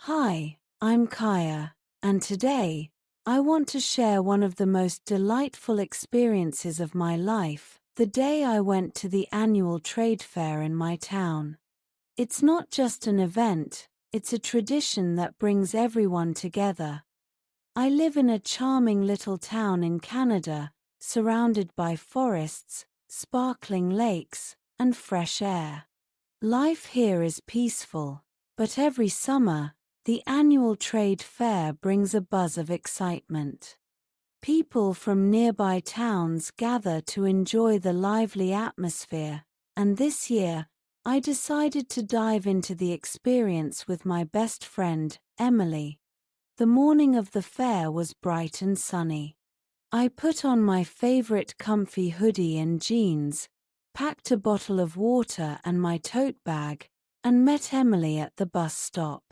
Hi, I'm Kaya, and today, I want to share one of the most delightful experiences of my life, the day I went to the annual trade fair in my town. It's not just an event, it's a tradition that brings everyone together. I live in a charming little town in Canada, surrounded by forests, sparkling lakes, and fresh air. Life here is peaceful, but every summer, the annual trade fair brings a buzz of excitement. People from nearby towns gather to enjoy the lively atmosphere, and this year, I decided to dive into the experience with my best friend, Emily. The morning of the fair was bright and sunny. I put on my favorite comfy hoodie and jeans, packed a bottle of water and my tote bag, and met Emily at the bus stop.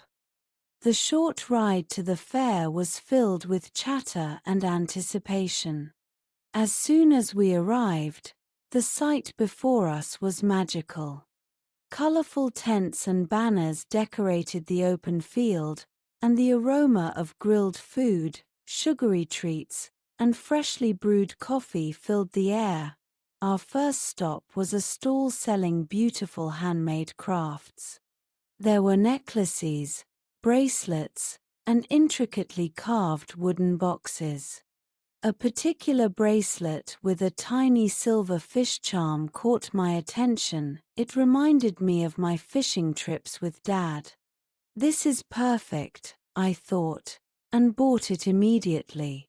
The short ride to the fair was filled with chatter and anticipation. As soon as we arrived, the sight before us was magical. Colorful tents and banners decorated the open field, and the aroma of grilled food, sugary treats, and freshly brewed coffee filled the air. Our first stop was a stall selling beautiful handmade crafts. There were necklaces, bracelets, and intricately carved wooden boxes. A particular bracelet with a tiny silver fish charm caught my attention. It reminded me of my fishing trips with Dad. This is perfect, I thought, and bought it immediately.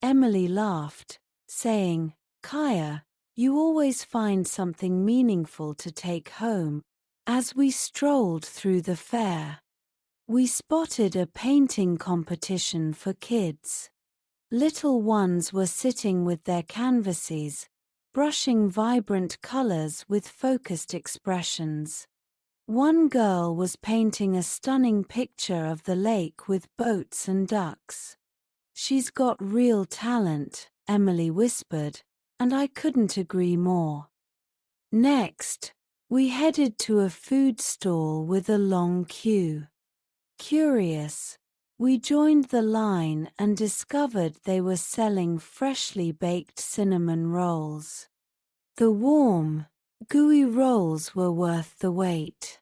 Emily laughed, saying, "Kaya, you always find something meaningful to take home." As we strolled through the fair, we spotted a painting competition for kids. Little ones were sitting with their canvases, brushing vibrant colors with focused expressions. One girl was painting a stunning picture of the lake with boats and ducks. "She's got real talent," Emily whispered, and I couldn't agree more. Next, we headed to a food stall with a long queue. Curious, we joined the line and discovered they were selling freshly baked cinnamon rolls. The warm, gooey rolls were worth the wait.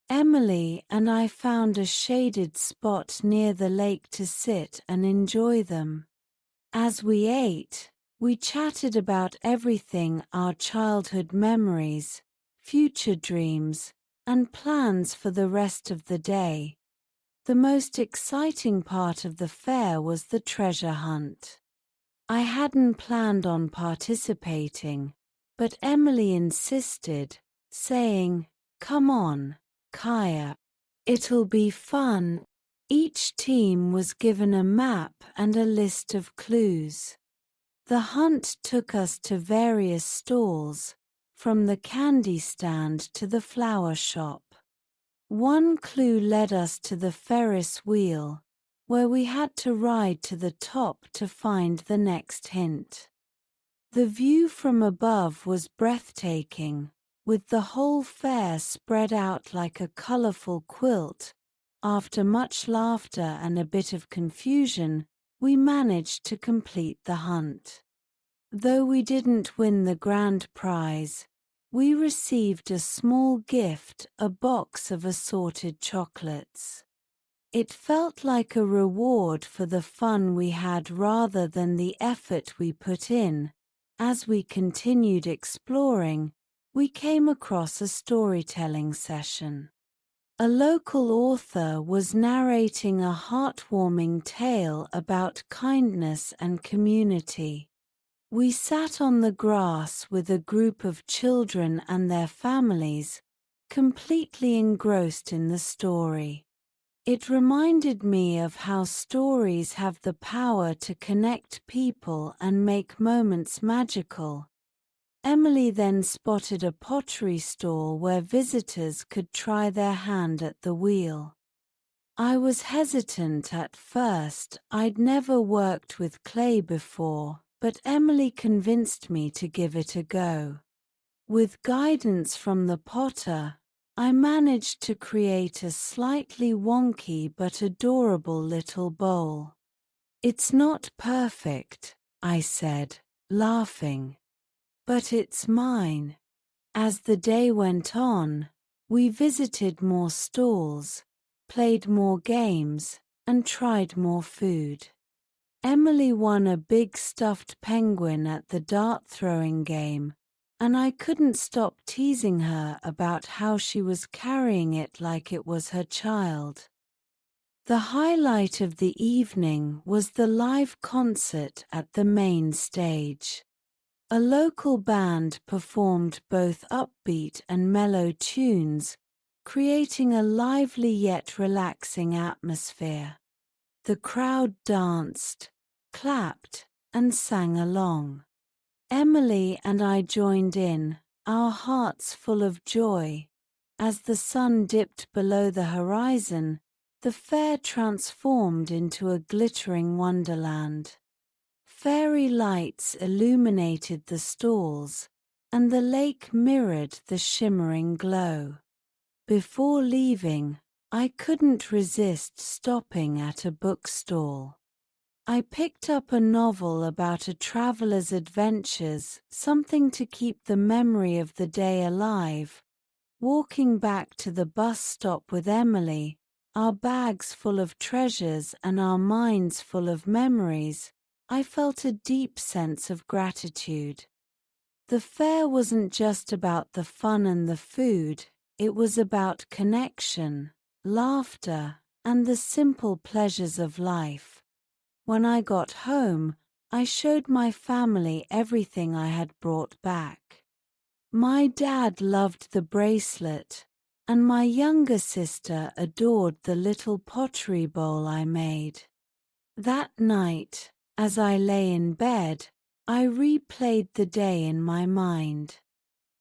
Emily and I found a shaded spot near the lake to sit and enjoy them. As we ate, we chatted about everything: our childhood memories, future dreams, and plans for the rest of the day. The most exciting part of the fair was the treasure hunt. I hadn't planned on participating, but Emily insisted, saying, "Come on, Kaya. It'll be fun." Each team was given a map and a list of clues. The hunt took us to various stalls, from the candy stand to the flower shop. One clue led us to the Ferris wheel, where we had to ride to the top to find the next hint. The view from above was breathtaking, with the whole fair spread out like a colorful quilt. After much laughter and a bit of confusion, we managed to complete the hunt. Though we didn't win the grand prize, we received a small gift, a box of assorted chocolates. It felt like a reward for the fun we had rather than the effort we put in. As we continued exploring, we came across a storytelling session. A local author was narrating a heartwarming tale about kindness and community. We sat on the grass with a group of children and their families, completely engrossed in the story. It reminded me of how stories have the power to connect people and make moments magical. Emily then spotted a pottery store where visitors could try their hand at the wheel. I was hesitant at first. I'd never worked with clay before, but Emily convinced me to give it a go. With guidance from the potter, I managed to create a slightly wonky but adorable little bowl. "It's not perfect," I said, laughing, "but it's mine." As the day went on, we visited more stalls, played more games, and tried more food. Emily won a big stuffed penguin at the dart throwing game, and I couldn't stop teasing her about how she was carrying it like it was her child. The highlight of the evening was the live concert at the main stage. A local band performed both upbeat and mellow tunes, creating a lively yet relaxing atmosphere. The crowd danced, clapped, and sang along. Emily and I joined in, our hearts full of joy. As the sun dipped below the horizon, the fair transformed into a glittering wonderland. Fairy lights illuminated the stalls, and the lake mirrored the shimmering glow. Before leaving, I couldn't resist stopping at a bookstall. I picked up a novel about a traveler's adventures, something to keep the memory of the day alive. Walking back to the bus stop with Emily, our bags full of treasures and our minds full of memories, I felt a deep sense of gratitude. The fair wasn't just about the fun and the food, it was about connection, laughter, and the simple pleasures of life. When I got home, I showed my family everything I had brought back. My dad loved the bracelet, and my younger sister adored the little pottery bowl I made. That night, as I lay in bed, I replayed the day in my mind.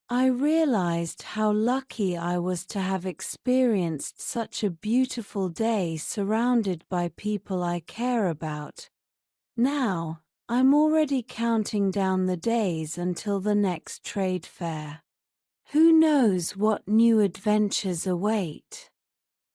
I realized how lucky I was to have experienced such a beautiful day surrounded by people I care about. Now, I'm already counting down the days until the next trade fair. Who knows what new adventures await?